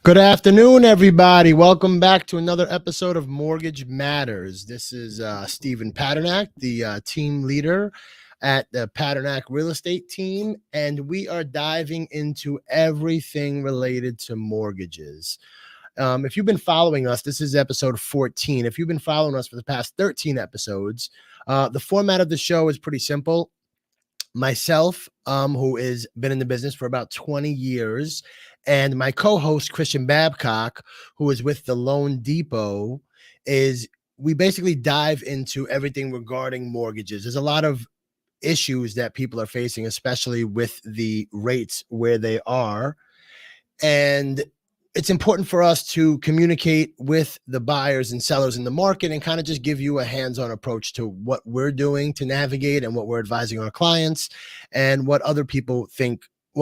Good afternoon, everybody. Welcome back to another episode of Mortgage Matters. This is Stephen Padernacht, the team leader at the Padernacht Real Estate team, and we are diving into everything related to mortgages. If you've been following us, this is episode 14. If you've been following us for the past 13 episodes, the format of the show is pretty simple. Myself, who has been in the business for about 20 years, and my co-host Christian Babcock, who is with the Loan Depot, we basically dive into everything regarding mortgages. There's a lot of issues that people are facing, especially with the rates where they are. And it's important for us to communicate with the buyers and sellers in the market and kind of just give you a hands-on approach to what we're doing to navigate and what we're advising our clients and what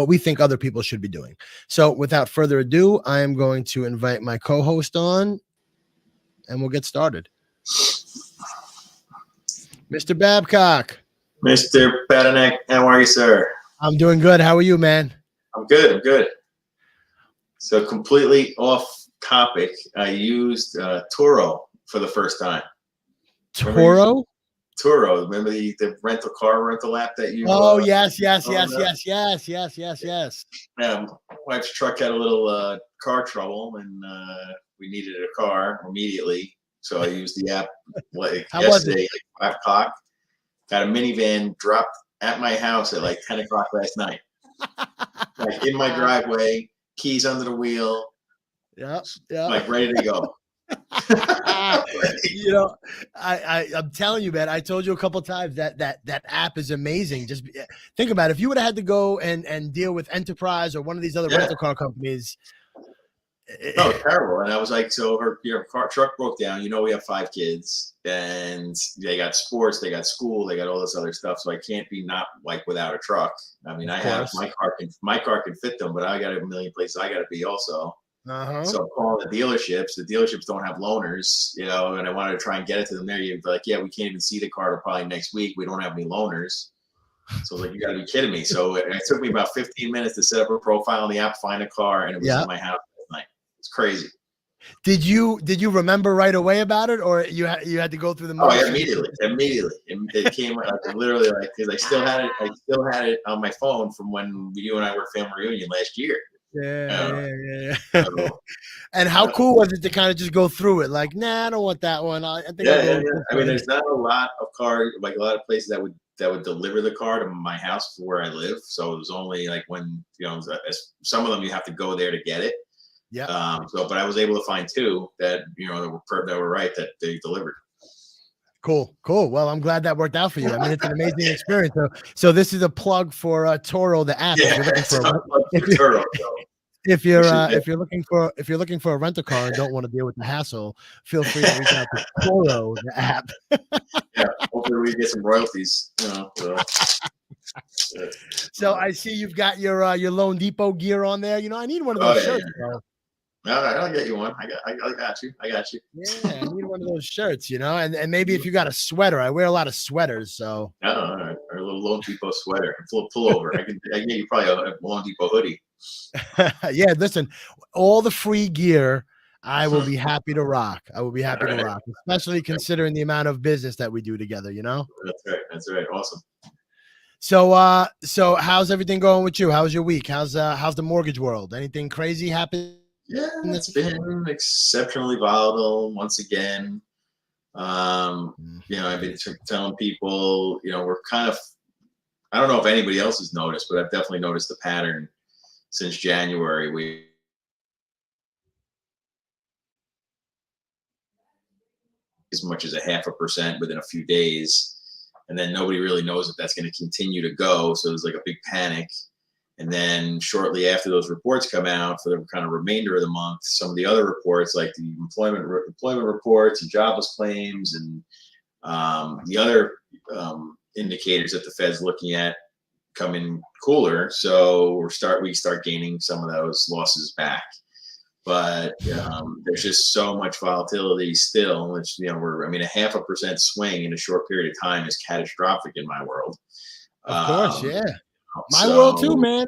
we think other people should be doing. So without further ado, I am going to invite my co-host on and we'll get started. Mr. Babcock. Mr. Padernacht, how are you, sir? I'm doing good. How are you, man? I'm good. So completely off topic, I used Turo for the first time. Turo? Turo. Remember the car rental app that you? Oh, yes. Yeah, wife's truck had a little car trouble, and we needed a car immediately. So I used the app yesterday, like 5 o'clock. Got a minivan dropped at my house at like 10 o'clock last night. Like in my driveway. Keys under the wheel. Yeah. Like ready to go. I'm telling you, man, I told you a couple of times that app is amazing. Just think about it. If you would have had to go and deal with Enterprise or one of these other rental car companies. Oh, terrible. And I was like, so her truck broke down. We have 5 kids and they got sports, they got school, they got all this other stuff. So I can't be not like without a truck. I mean, I have my car can fit them, but I got a million places I got to be also. So I'm calling the dealerships. The dealerships don't have loaners, and I wanted to try and get it to them there. You'd be like, yeah, we can't even see the car till probably next week. We don't have any loaners. So I was like, you got to be kidding me. So it took me about 15 minutes to set up a profile on the app, find a car, and it was in my house last night. It's crazy. Did you remember right away about it, or you had to go through the? Oh, yeah, immediately. It came literally because I still had it on my phone from when you and I were family reunion last year. Yeah. And how cool was it to kind of just go through it? Like, nah, I don't want that one. I think I mean, there's not a lot of cars, like a lot of places that would deliver the car to my house where I live. So it was only like when some of them you have to go there to get it. Yeah. But I was able to find 2 that that were right, that they delivered. Cool. Well, I'm glad that worked out for you. I mean, it's an amazing experience. So this is a plug for Turo, the app. Yeah, if you're looking for a rental car and don't want to deal with the hassle, feel free to reach out to Turo, the app. Yeah, hopefully we get some royalties. So I see you've got your Loan Depot gear on there. I need one of those shirts. Yeah. No, I'll get you one. I got you. Yeah, I need one of those shirts, and maybe if you got a sweater. I wear a lot of sweaters, so. Or a little Loan Depot sweater, full pullover. I can get you probably a Loan Depot hoodie. Yeah, listen, all the free gear I will be happy to rock. Especially considering the amount of business that we do together, That's right. Awesome. So how's everything going with you? How's your week? How's the mortgage world? Anything crazy happen? Yeah, it's been exceptionally volatile once again. I've been telling people, we're kind of, I don't know if anybody else has noticed, but I've definitely noticed the pattern since January. We as much as 0.5% within a few days, and then nobody really knows if that's going to continue to go. So there's like a big panic. And then shortly after those reports come out for the kind of remainder of the month, some of the other reports like the employment reports and jobless claims and the other indicators that the Fed's looking at come in cooler. So we start gaining some of those losses back. But there's just so much volatility still, which, a 0.5% swing in a short period of time is catastrophic in my world. Of course, yeah. My world too, man.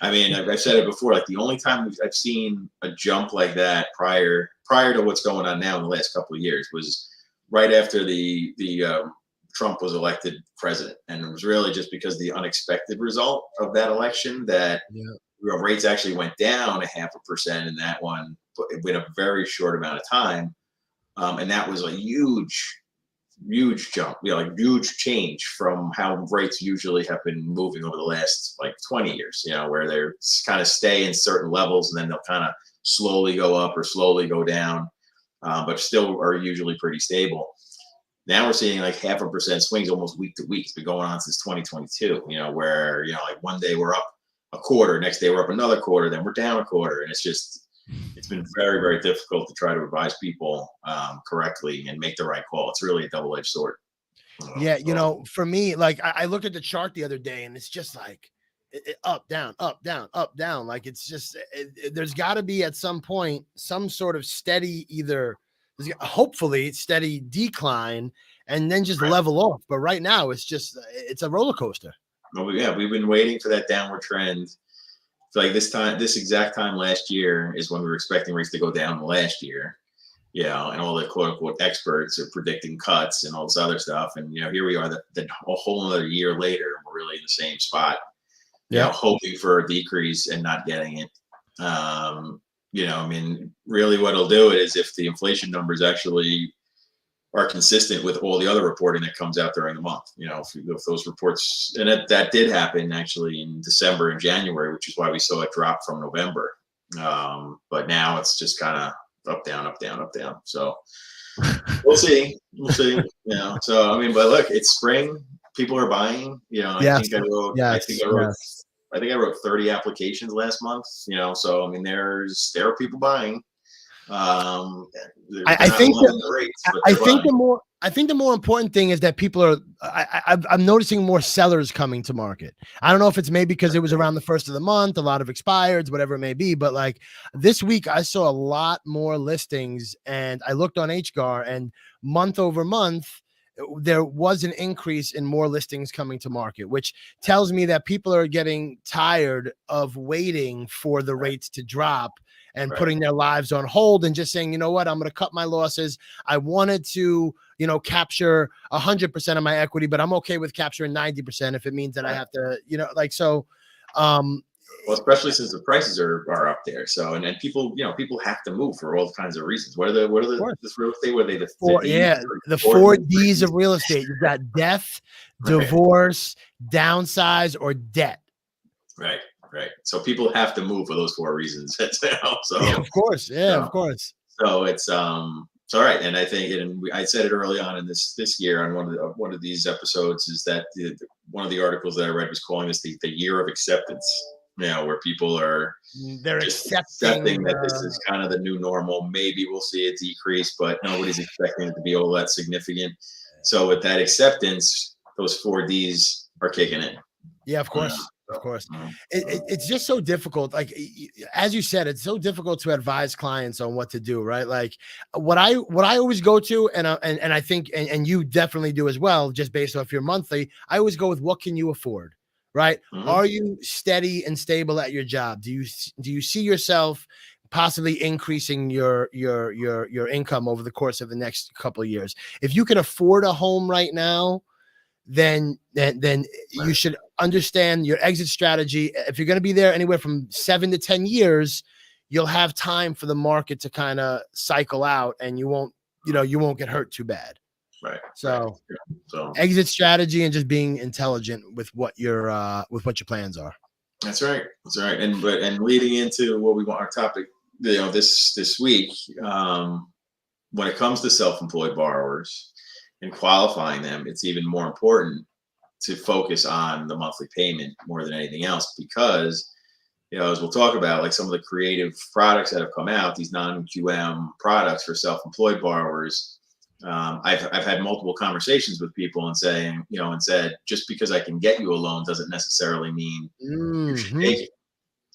I mean, I've said it before. Like the only time I've seen a jump like that prior to what's going on now in the last couple of years was right after the Trump was elected president, and it was really just because the unexpected result of that election that Yeah. rates actually went down 0.5% in that one, but in a very short amount of time, and that was a huge jump, like huge change from how rates usually have been moving over the last like 20 years, where they're kind of stay in certain levels and then they'll kind of slowly go up or slowly go down, but still are usually pretty stable. Now we're seeing like 0.5% swings almost week to week. It's been going on since 2022, where, like one day we're up a quarter, next day we're up another quarter, then we're down a quarter. And it's been very, very difficult to try to advise people correctly and make the right call. It's really a double-edged sword. Yeah, for me, like I looked at the chart the other day, and it's just like up, down, up, down, up, down. Like it's just there's got to be at some point some sort of steady, hopefully steady decline, and then just Right. level off. But right now, it's a roller coaster. Well, yeah, we've been waiting for that downward trend. So like this exact time last year is when we were expecting rates to go down last year. And all the quote unquote experts are predicting cuts and all this other stuff. And, here we are a whole another year later, we're really in the same spot, hoping for a decrease and not getting it. I mean, really what it'll do is if the inflation numbers actually are consistent with all the other reporting that comes out during the month, if those reports, and that did happen actually in December and January, which is why we saw it drop from November. But now it's just kind of up, down, up, down, up, down. So we'll see. So I mean, but look, it's spring. People are buying. I think I wrote 30 applications last month. So I mean, there are people buying. I think the more important thing is that people are. I'm noticing more sellers coming to market. I don't know if it's maybe because it was around the first of the month, a lot of expireds, whatever it may be. But like this week, I saw a lot more listings, and I looked on HGAR, and month over month, there was an increase in more listings coming to market, which tells me that people are getting tired of waiting for the rates to drop and putting their lives on hold and just saying, you know what, I'm going to cut my losses. I wanted to, capture 100% of my equity, but I'm okay with capturing 90% if it means that I have to, well, especially since the prices are up there. So, and then people have to move for all kinds of reasons. What are this real estate? What are they? The four D's of real estate. You've got death, divorce, downsize, or debt. Right. So people have to move for those four reasons. Of course. Of course. So it's all right. And I think, and I said it early on in this year on one of these episodes, is that one of the articles that I read was calling this the year of acceptance. Where people are accepting that this is kind of the new normal. Maybe we'll see a decrease, but nobody's expecting it to be all that significant. So with that acceptance, those 4 Ds are kicking in. Yeah, of course. Of course. It's just so difficult. Like, as you said, it's so difficult to advise clients on what to do, right? Like what I always go to, and I think, and you definitely do as well, just based off your monthly, I always go with what can you afford, right? Mm-hmm. Are you steady and stable at your job? Do you see yourself possibly increasing your income over the course of the next couple of years? If you can afford a home right now, then you should understand your exit strategy. If you're going to be there anywhere from 7 to 10 years, you'll have time for the market to kind of cycle out, and you won't get hurt too bad. Right. So exit strategy and just being intelligent with what your plans are. That's right. And leading into what we want our topic, this week, when it comes to self-employed borrowers and qualifying them, it's even more important to focus on the monthly payment more than anything else, because, as we'll talk about, like some of the creative products that have come out, these non-QM products for self-employed borrowers, I've had multiple conversations with people and saying, and said, just because I can get you a loan doesn't necessarily mean you should take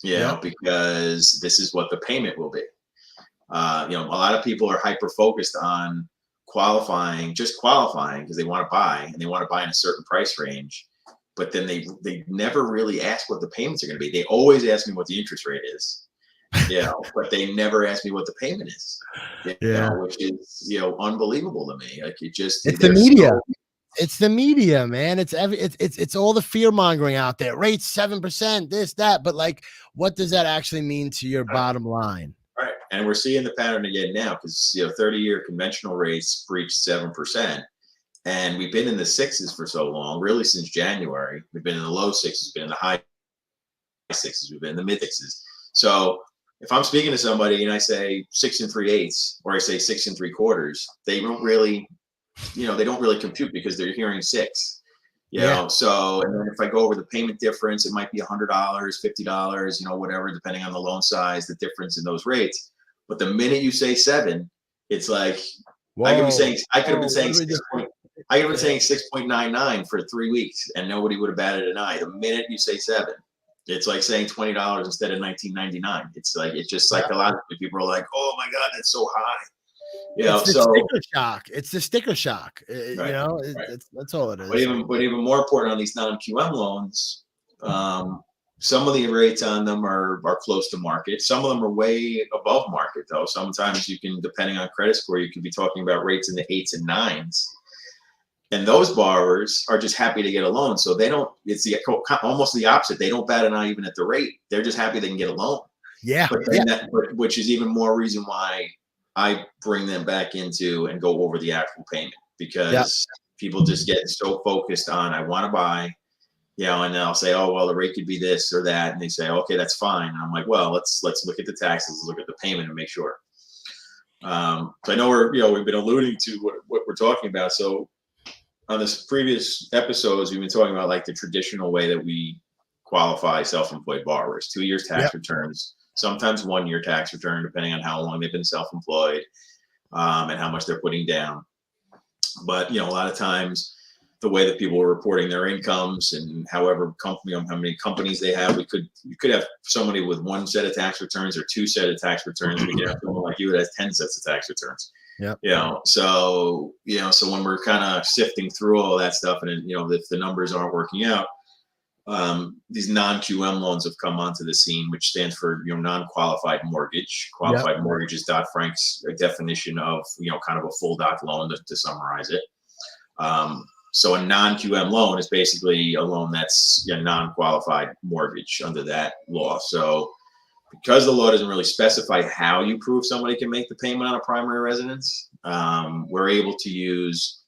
it, because this is what the payment will be. A lot of people are hyper-focused on qualifying because they want to buy, and they want to buy in a certain price range. but then they never really ask what the payments are going to be. They always ask me what the interest rate is, but they never ask me what the payment is, Yeah. which is, unbelievable to me. Like, It's the they're media. so It's the media, man. It's all the fear mongering out there. Rates 7%, this, that. But like, what does that actually mean to your bottom line? right. And we're seeing the pattern again now because 30-year conventional rates breached 7%. And we've been in the sixes for so long, really since January. We've been in the low sixes, been in the high sixes, we've been in the mid sixes. So if I'm speaking to somebody and I say 6 3/8, or I say 6 3/4, they don't really, they don't really compute because they're hearing 6. So, and then if I go over the payment difference, it might be $100, $50, whatever, depending on the loan size, the difference in those rates. But the minute you say 7, it's like, I could have been saying 6.99 for 3 weeks and nobody would have batted an eye. The minute you say 7, it's like saying $20 instead of $19.99. It's like, it's just psychologically, people are like, oh my God, that's so high. It's the sticker shock. It's the sticker shock. That's all it is. But even more important on these non-QM loans, some of the rates on them are close to market. Some of them are way above market, though. Sometimes you can, depending on credit score, you could be talking about rates in the 8s and 9s. And those borrowers are just happy to get a loan. So they don't, it's almost the opposite. They don't bat an eye even at the rate. They're just happy they can get a loan. Which is even more reason why I bring them back into and go over the actual payment, because people just get so focused on, I want to buy, and then I'll say, oh, well, the rate could be this or that. And they say, okay, that's fine. And I'm like, well, let's look at the taxes, look at the payment and make sure. So I know we've been alluding to what we're talking about. So on this previous episodes, we've been talking about like the traditional way that we qualify self-employed borrowers: 2 years tax returns, sometimes 1 year tax return, depending on how long they've been self-employed, and how much they're putting down. But a lot of times, the way that people are reporting their incomes and how many companies they have, you could have somebody with 1 set of tax returns or 2 set of tax returns. We could have someone like you that has 10 sets of tax returns. So when we're kind of sifting through all that stuff, and if the numbers aren't working out, these non-QM loans have come onto the scene, which stands for non-qualified mortgage. Qualified mortgage is Dodd-Frank's definition of kind of a full doc loan, to summarize it. So a non-QM loan is basically a loan that's a non-qualified mortgage under that law. So because the law doesn't really specify how you prove somebody can make the payment on a primary residence, we're able to use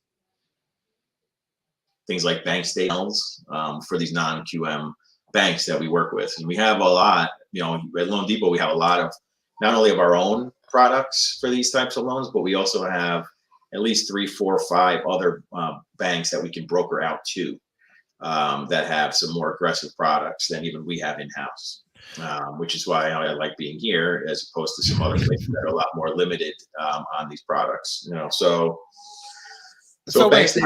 things like bank statements for these non-QM banks that we work with. And we have a lot, at Loan Depot, we have a lot of not only of our own products for these types of loans, but we also have at least 3, 4, 5 other banks that we can broker out to that have some more aggressive products than even we have in-house, which is why I like being here as opposed to some other places that are a lot more limited on these products. So wait,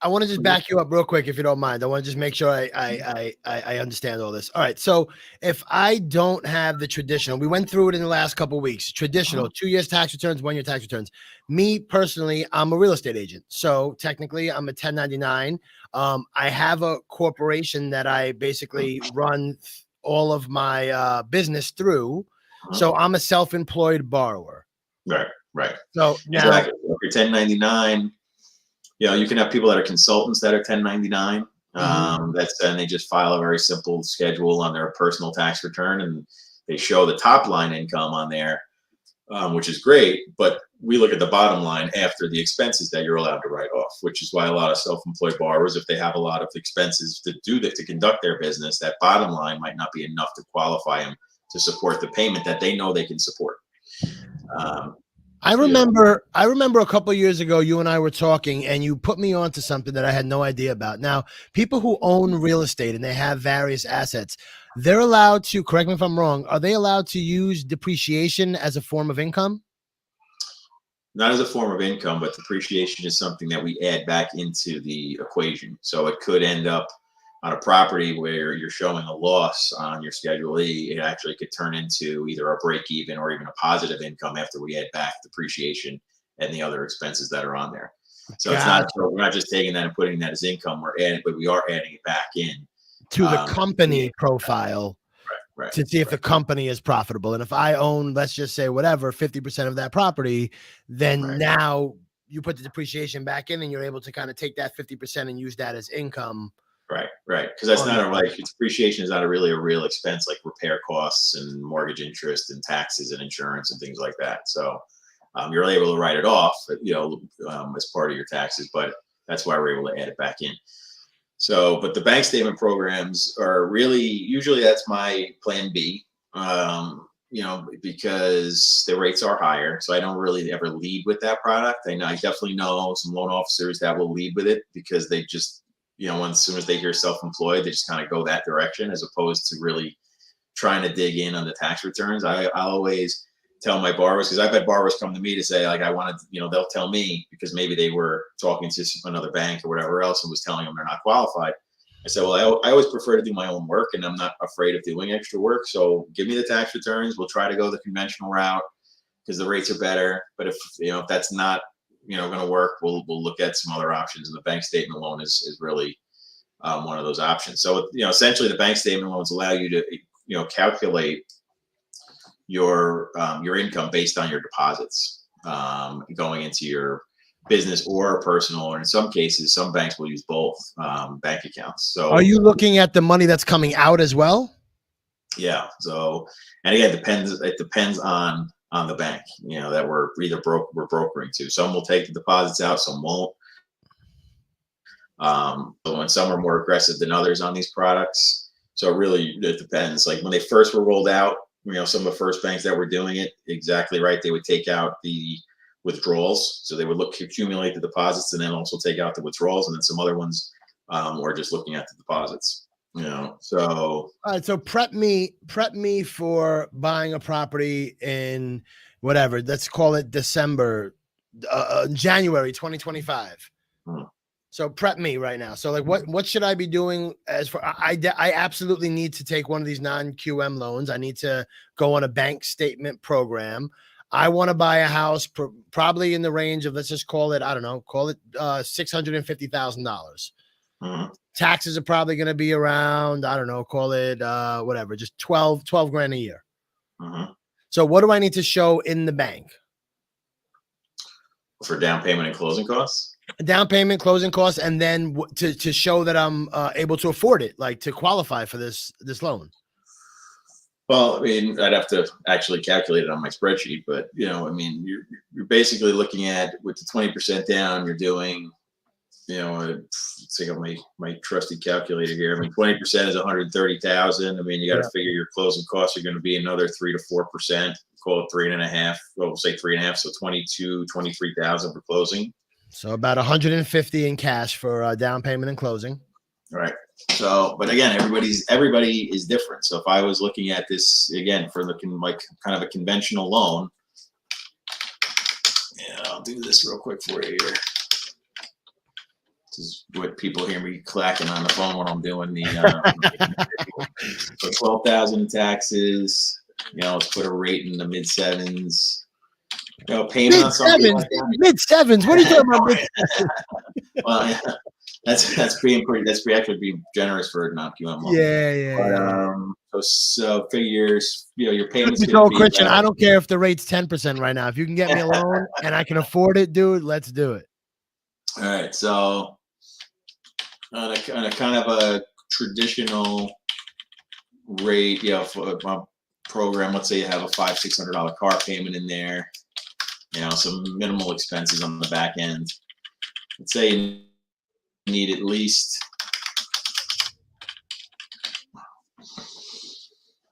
I want to just back you up real quick, if you don't mind. I want to just make sure I understand all this. All right. So if I don't have the traditional, we went through it in the last couple of weeks, traditional 2 years tax returns, 1 year tax returns. Me personally, I'm a real estate agent. So technically I'm a 1099. I have a corporation that I basically run all of my business through. So I'm a self-employed borrower. Right. So now, exactly. If you're 1099, you can have people that are consultants that are 1099. And they just file a very simple schedule on their personal tax return, and they show the top line income on there, which is great. But we look at the bottom line after the expenses that you're allowed to write off, which is why a lot of self-employed borrowers, if they have a lot of expenses to conduct their business, that bottom line might not be enough to qualify them to support the payment that they know they can support. I remember a couple of years ago, you and I were talking and you put me onto something that I had no idea about. Now, people who own real estate and they have various assets, they're allowed to, correct me if I'm wrong, are they allowed to use depreciation as a form of income? Not as a form of income, but depreciation is something that we add back into the equation. So it could end up on a property where you're showing a loss on your Schedule E. It actually could turn into either a break even or even a positive income after we add back depreciation and the other expenses that are on there. So it's not, Gotcha. so we're not just taking that and putting that as income. We're adding, but we are adding it back in. To the Yeah, company profile right, to see if right, the company is profitable. And if I own, let's just say whatever, 50% of that property, then right, now you put the depreciation back in and you're able to kind of take that 50% and use that as income. right. Because that's On not the a, like, depreciation is not really a real expense, like repair costs and mortgage interest and taxes and insurance and things like that. So you're able to write it off, as part of your taxes, but that's why we're able to add it back in. So, but the bank statement programs are really, usually that's my plan B, because the rates are higher. So I don't really ever lead with that product. I definitely know some loan officers that will lead with it because they just, as soon as they hear self-employed, they just kind of go that direction as opposed to really trying to dig in on the tax returns. I always tell my borrowers, because I've had borrowers come to me to say, like, I wanted, they'll tell me because maybe they were talking to another bank or whatever else and was telling them they're not qualified. I said, well, I always prefer to do my own work and I'm not afraid of doing extra work. So give me the tax returns. We'll try to go the conventional route because the rates are better. But if that's not, going to work, we'll look at some other options. And the bank statement loan is really one of those options. So, essentially the bank statement loans allow you to, calculate your income based on your deposits going into your business or personal, or in some cases, some banks will use both bank accounts. So, Are you looking at the money that's coming out as well? yeah. So, and again, it depends on the bank, that we're brokering to. Some will take the deposits out, some won't. So when some are more aggressive than others on these products. So it depends. Like when they first were rolled out, some of the first banks that were doing it, exactly right. They would take out the withdrawals. So they would accumulate the deposits and then also take out the withdrawals. And then some other ones were just looking at the deposits, so. All right. So prep me for buying a property in whatever, let's call it December, January 2025. Hmm. So prep me right now. So like, what should I be doing as for, I absolutely need to take one of these non-QM loans. I need to go on a bank statement program. I want to buy a house probably in the range of, let's just call it, I don't know, call it $650,000. Hmm. Taxes are probably going to be around, I don't know, call it whatever, just 12 grand a year. Hmm. So what do I need to show in the bank? For down payment and closing costs? Down payment, closing costs, and then to show that I'm able to afford it, like to qualify for this loan. Well, I mean, I'd have to actually calculate it on my spreadsheet, but you're basically looking at, with the 20% down, you're doing, let's take out my trusty calculator here. 20% is 130,000. You got to figure your closing costs are going to be another 3 to 4%. Call it 3.5. Well, we'll say 3.5. So 23,000 for closing. So about 150 in cash for down payment and closing. Right. So, but again, everybody is different. So if I was looking at this again for like kind of a conventional loan, I'll do this real quick for you here. This is what people hear me clacking on the phone when I'm doing the so 12,000 in taxes. Let's put a rate in the mid sevens. Payment on something like that. Mid sevens. What are you talking about? Well, yeah, that's being pretty. That's actually being generous for a non-QM loan. Yeah. So figures. Your payments. Christian, I don't care if the rate's 10% right now. If you can get me a loan and I can afford it, dude, let's do it. All right. So on a kind of a traditional rate, for my program, let's say you have a $500-$600 car payment in there. Some minimal expenses on the back end. Let's say you need at least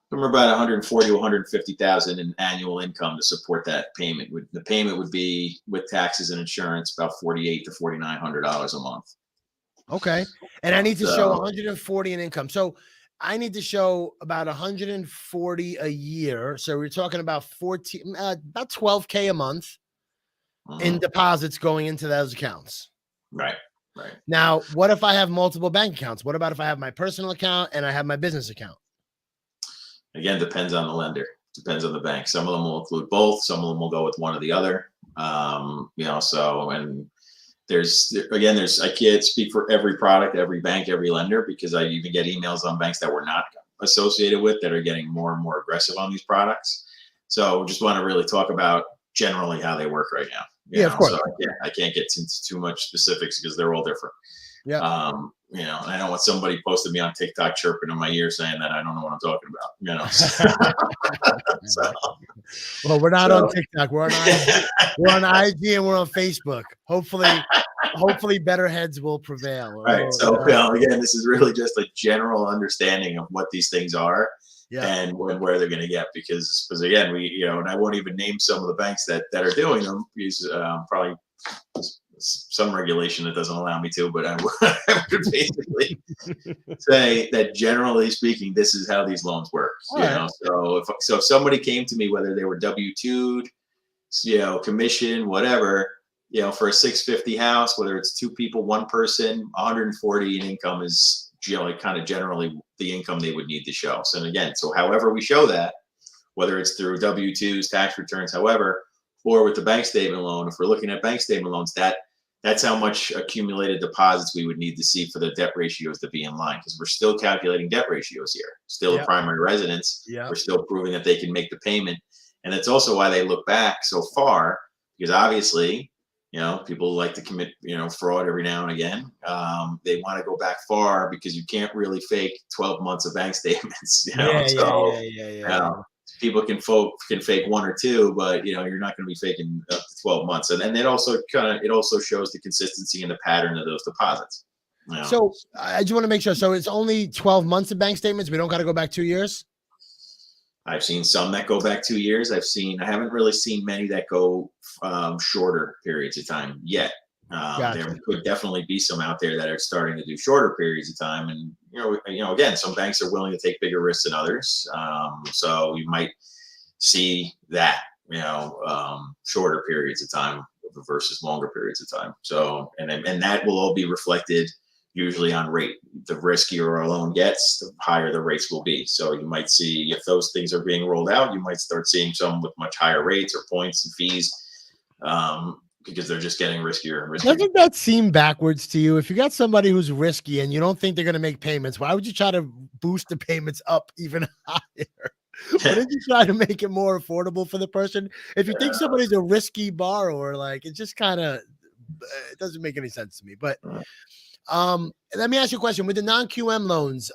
somewhere about 140 to 150,000 in annual income to support that payment. The payment would be, with taxes and insurance, about $4,800 to $4,900 a month. Okay, and I need to show 140 in income. So I need to show about 140 a year. So we're talking about about 12K a month in deposits going into those accounts. Right. Now, what if I have multiple bank accounts? What about if I have my personal account and I have my business account? Again, depends on the lender. Depends on the bank. Some of them will include both. Some of them will go with one or the other. So, and I can't speak for every product, every bank, every lender, because I even get emails on banks that we're not associated with that are getting more and more aggressive on these products. So just want to really talk about generally how they work right now. Of course. So I can't get into too much specifics because they're all different. Yeah. And I don't want somebody posted me on TikTok chirping in my ear saying that I don't know what I'm talking about. So, well, we're not on TikTok. We're on IG. We're on IG and we're on Facebook. Hopefully better heads will prevail. Right. So again, this is really just a general understanding of what these things are and where they're going to get, because again, and I won't even name some of the banks that are doing them, because probably some regulation that doesn't allow me to, but I would basically say that generally speaking, this is how these loans work. So if somebody came to me, whether they were W-2'd, commission, whatever, for a 650 house, whether it's two people, one person, 140 in income is kind of generally the income they would need to show. So again, however we show that, whether it's through W-2s, tax returns, however, or with the bank statement loan, if we're looking at bank statement loans, that's how much accumulated deposits we would need to see for the debt ratios to be in line, because we're still calculating debt ratios here. Still a primary residence. We're still proving that they can make the payment. And that's also why they look back so far, because obviously, people like to commit, fraud every now and again. They want to go back far because you can't really fake 12 months of bank statements. People can fake one or two, but you're not going to be faking up to 12 months. And then it also shows the consistency and the pattern of those deposits. So I just want to make sure. So it's only 12 months of bank statements. We don't got to go back 2 years. I've seen some that go back 2 years. I haven't really seen many that go shorter periods of time yet. There could definitely be some out there that are starting to do shorter periods of time. And, again, some banks are willing to take bigger risks than others. So you might see that, shorter periods of time versus longer periods of time. So, and that will all be reflected usually on rate. The riskier a loan gets, the higher the rates will be. So you might see, if those things are being rolled out, you might start seeing some with much higher rates or points and fees, because they're just getting riskier and riskier. Doesn't that seem backwards to you? If you got somebody who's risky and you don't think they're going to make payments, why would you try to boost the payments up even higher? Wouldn't you try to make it more affordable for the person? If you think somebody's a risky borrower, like, it just kind of, it doesn't make any sense to me. But let me ask you a question. With the non-QM loans,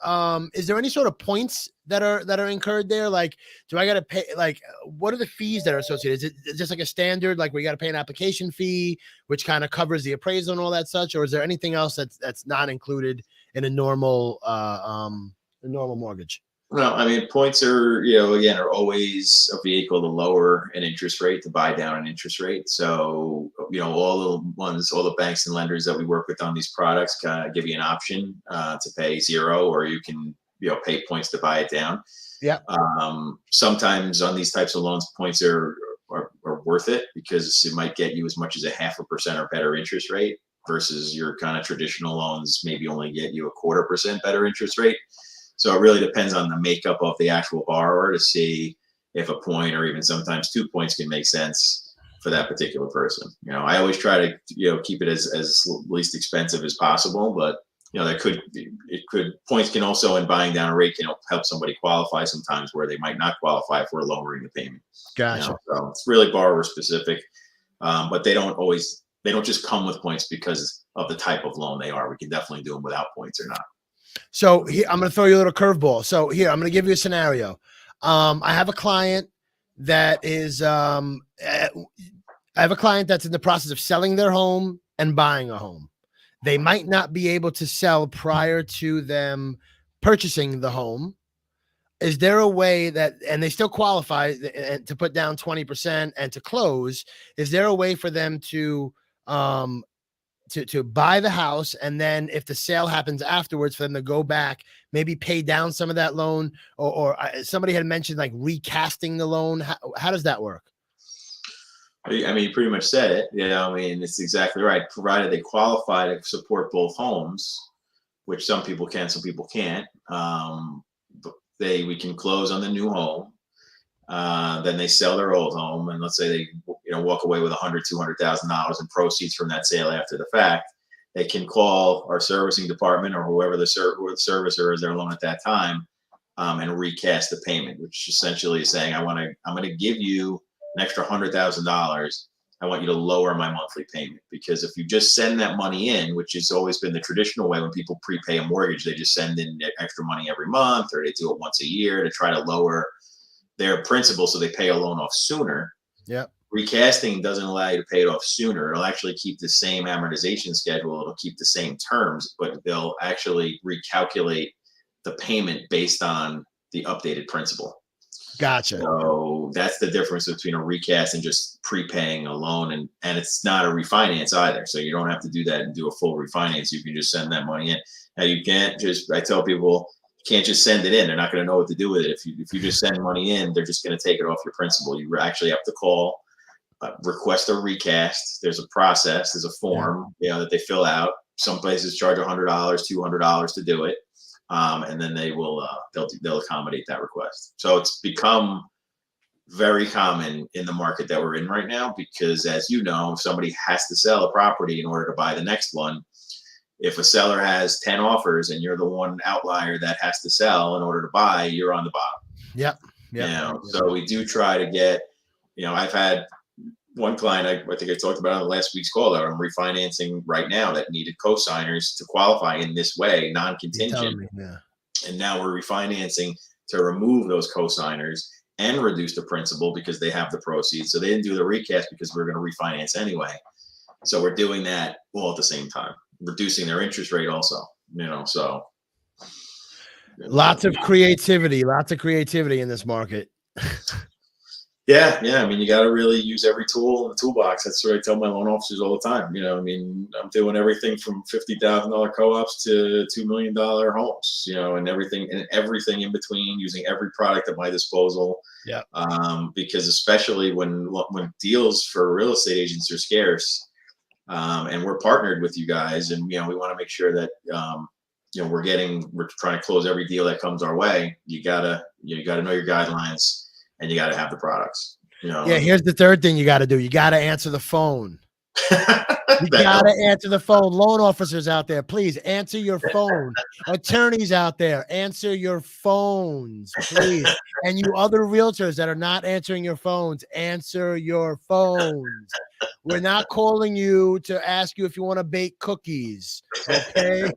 is there any sort of points that are incurred there? Like, do I got to pay, like, what are the fees that are associated? Is it just like a standard, like, where you got to pay an application fee, which kind of covers the appraisal and all that such? Or is there anything else that's not included in a normal mortgage? Well, I mean, points are, again, are always a vehicle to lower an interest rate, to buy down an interest rate. So, all the banks and lenders that we work with on these products kind of give you an option to pay zero, or you can, pay points to buy it down. Yeah. Sometimes on these types of loans, points are worth it, because it might get you as much as 0.5% or better interest rate, versus your kind of traditional loans maybe only get you 0.25% better interest rate. So it really depends on the makeup of the actual borrower to see if a point, or even sometimes 2 points, can make sense for that particular person. I always try to, keep it as least expensive as possible, but points can also, in buying down a rate, can help somebody qualify sometimes where they might not qualify for lowering the payment. Gotcha. So it's really borrower specific, but they don't just come with points because of the type of loan they are. We can definitely do them without points or not. So here, I'm going to throw you a little curveball. So here, I'm going to give you a scenario. I have a client that is, I have a client that's in the process of selling their home and buying a home. They might not be able to sell prior to them purchasing the home. Is there a way that, and they still qualify to put down 20% and to close, is there a way for them to buy the house, and then if the sale happens afterwards, for them to go back, maybe pay down some of that loan, or somebody had mentioned like recasting the loan? How does that work? I mean, you pretty much said it. It's exactly right. Provided they qualify to support both homes, which some people can, some people can't. We can close on the new home. Then they sell their old home, and let's say they walk away with $100,000-$200,000 in proceeds from that sale after the fact, they can call our servicing department or whoever the servicer is their loan at that time, and recast the payment, which essentially is saying, I'm going to give you an extra $100,000. I want you to lower my monthly payment, because if you just send that money in, which has always been the traditional way when people prepay a mortgage, they just send in extra money every month, or they do it once a year to try to lower their principal so they pay a loan off sooner. Yep. Recasting doesn't allow you to pay it off sooner. It'll actually keep the same amortization schedule. It'll keep the same terms, but they'll actually recalculate the payment based on the updated principal. Gotcha. So that's the difference between a recast and just prepaying a loan, and it's not a refinance either. So you don't have to do that and do a full refinance. You can just send that money in. Now you can't just, I tell people, you can't just send it in. They're not going to know what to do with it. If you just send money in, they're just going to take it off your principal. You actually have to call, request a recast. There's a process, there's a form, that they fill out. Some places charge $100, $200 to do it. And then they'll accommodate that request. So it's become very common in the market that we're in right now, because as you know, if somebody has to sell a property in order to buy the next one, if a seller has 10 offers and you're the one outlier that has to sell in order to buy, you're on the bottom. Yep. So we do try to get, I've had one client, I think I talked about on the last week's call, that I'm refinancing right now, that needed co-signers to qualify in this way, non-contingent. And now we're refinancing to remove those co-signers and reduce the principal because they have the proceeds. So they didn't do the recast because we were going to refinance anyway. So we're doing that all at the same time, reducing their interest rate also, so. Lots of creativity in this market. Yeah. I mean, you got to really use every tool in the toolbox. That's what I tell my loan officers all the time. I'm doing everything from $50,000 co-ops to $2 million homes, and everything in between, using every product at my disposal. Yeah. Because especially when deals for real estate agents are scarce, and we're partnered with you guys, and we want to make sure that we're trying to close every deal that comes our way. You gotta know your guidelines. And you got to have the products. Yeah, here's the third thing you got to do. You got to answer the phone. You got to answer the phone. Loan officers out there, please answer your phone. Attorneys out there, answer your phones, please. And you other realtors that are not answering your phones, answer your phones. We're not calling you to ask you if you want to bake cookies, okay?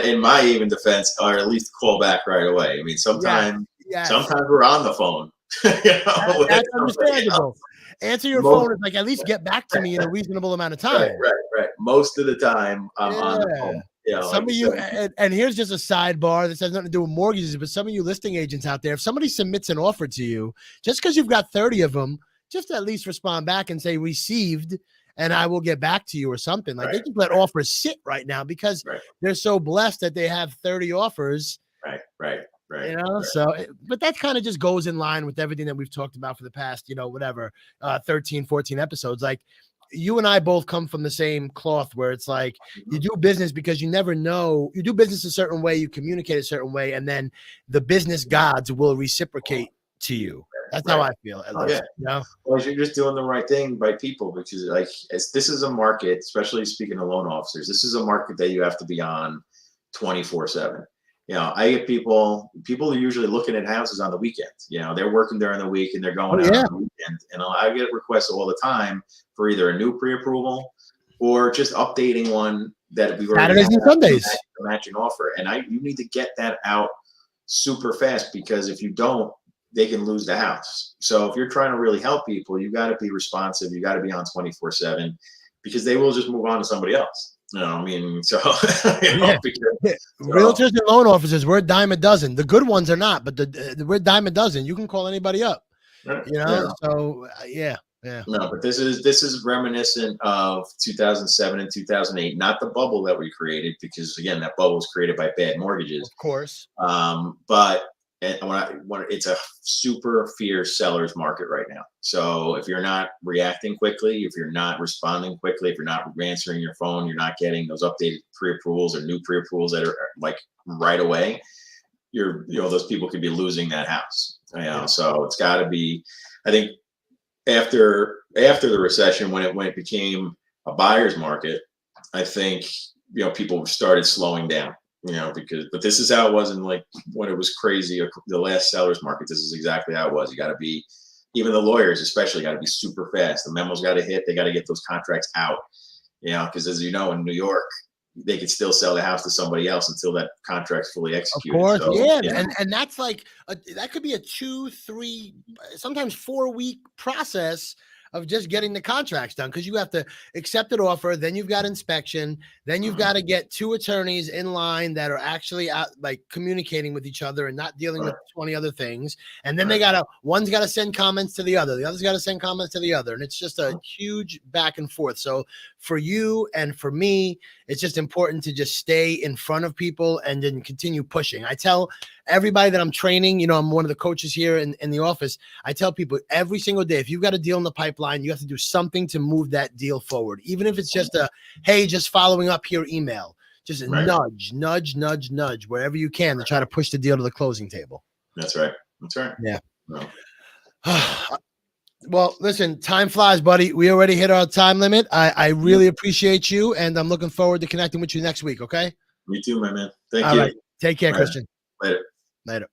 In my even defense, or at least call back right away. I mean, sometimes we're on the phone. That's understandable. Answer your phone is like, at least get back to me in a reasonable amount of time. Right. Most of the time, I'm on the phone. Some of you, and here's just a sidebar. This has nothing to do with mortgages, but some of you listing agents out there, if somebody submits an offer to you, just because you've got 30 of them, just at least respond back and say received, and I will get back to you or something. Like they just let offers sit right now because they're so blessed that they have 30 offers. Right. So, but that kind of just goes in line with everything that we've talked about for the past, 13, 14 episodes. Like you and I both come from the same cloth where it's like you do business because you never know. You do business a certain way, you communicate a certain way, and then the business gods will reciprocate to you. That's how I feel. Well, you're just doing the right thing by people, because this is a market, especially speaking to loan officers, this is a market that you have to be on 24/7. I get people are usually looking at houses on the weekends. They're working during the week and they're going out on the weekend. And I get requests all the time for either a new pre-approval or just updating one that we were Saturdays and Sundays matching offer. And you need to get that out super fast, because if you don't, they can lose the house. So if you're trying to really help people, you got to be responsive. You got to be on 24/7, because they will just move on to somebody else. Realtors and loan officers, we're a dime a dozen. The good ones are not, but we're a dime a dozen. You can call anybody up. So No, but this is reminiscent of 2007 and 2008, not the bubble that we created, because again, that bubble was created by bad mortgages, of course. But it's a super fierce seller's market right now. So if you're not reacting quickly, if you're not responding quickly, if you're not answering your phone, you're not getting those updated pre-approvals or new pre-approvals that are like right away, those people could be losing that house. So it's got to be, I think after the recession, when it became a buyer's market, I think people started slowing down. But this is how it was in like when it was crazy. The last seller's market. This is exactly how it was. You got to be, even the lawyers especially, got to be super fast. The memos got to hit. They got to get those contracts out. Because as you know, in New York, they could still sell the house to somebody else until that contract's fully executed. Of course, So, yeah. And that's like that could be a 2, 3, sometimes 4-week process of just getting the contracts done, because you have to accept an offer, then you've got inspection, then you've got to get 2 attorneys in line that are actually out, like communicating with each other and not dealing with 20 other things, and then one's got to send comments to the other, the other's got to send comments to the other, and it's just a huge back and forth. So for you and for me, it's just important to just stay in front of people and then continue pushing. I tell everybody that I'm training, I'm one of the coaches here in the office. I tell people every single day, if you've got a deal in the pipeline, you have to do something to move that deal forward. Even if it's just hey, just following up here email, just nudge, wherever you can to try to push the deal to the closing table. That's right. Yeah. No. Well, listen, time flies, buddy. We already hit our time limit. I really appreciate you, and I'm looking forward to connecting with you next week. Okay. Me too, my man. Thank you. you. All right. Take care, Christian. Later. Later.